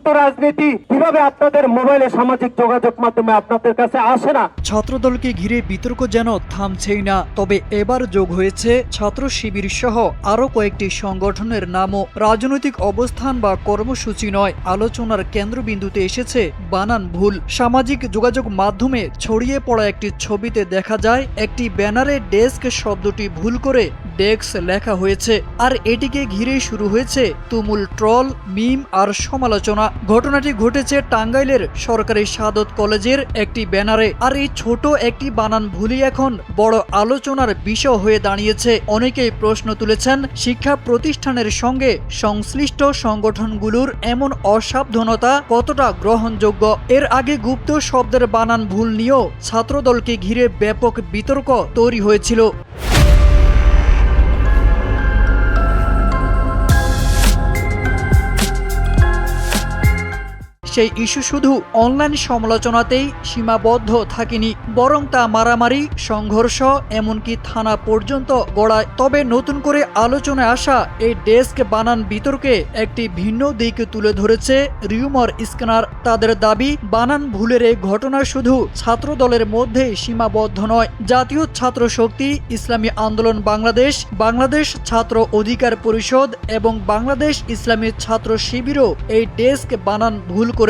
সত্য রাজনীতি কিভাবে আপনাদের মোবাইলে সামাজিক যোগাযোগ মাধ্যমে আপনাদের কাছে আসে না? ছাত্রদলকে ঘিরে বিতর্ক যেন থামছেই না। তবে এবার যোগ হয়েছে ছাত্র শিবির সহ আরো কয়েকটি সংগঠনের নামও। রাজনৈতিক অবস্থান বা কর্মসূচি নয়, আলোচনার কেন্দ্রবিন্দুতে এসেছে বানান ভুল। সামাজিক যোগাযোগ মাধ্যমে ছড়িয়ে পড়া একটি ছবিতে দেখা যায় একটি ব্যানারে ডেস্ক শব্দটি ভুল করে ডেস্ক লেখা হয়েছে, আর এটিকে ঘিরেই শুরু হয়েছে তুমুল ট্রল, মিম আর সমালোচনা। ঘটনাটি ঘটেছে টাঙ্গাইলের সরকারি সাদত কলেজের একটি ব্যানারে, আর এই ছোট একটি বানান ভুলই এখন বড় আলোচনার বিষয় হয়ে দাঁড়িয়েছে। অনেকেই প্রশ্ন তুলেছেন, শিক্ষা প্রতিষ্ঠানের সঙ্গে সংশ্লিষ্ট সংগঠনগুলোর এমন অসাবধানতা কতটা গ্রহণযোগ্য। এর আগে গুপ্ত শব্দের বানান ভুল নিয়েও ছাত্রদলকে ঘিরে ব্যাপক বিতর্ক তৈরি হয়েছিল। সেই ইস্যু শুধু অনলাইন সমালোচনাতেই সীমাবদ্ধ থাকেনি, বরং তা মারামারি, সংঘর্ষ, এমনকি থানা পর্যন্ত গড়ায়। তবে নতুন করে আলোচনায় আসা এই ডেস্ক বানান বিতর্কে একটি ভিন্ন দিক তুলে ধরেছে রিউমার স্ক্যানার। তাদের দাবি, বানান ভুলের এই ঘটনা শুধু ছাত্র দলের মধ্যে সীমাবদ্ধ নয়। জাতীয় ছাত্র শক্তি, ইসলামী আন্দোলন বাংলাদেশ, বাংলাদেশ ছাত্র অধিকার পরিষদ এবং বাংলাদেশ ইসলামী ছাত্র শিবিরও এই ডেস্ক বানান ভুল করেছে।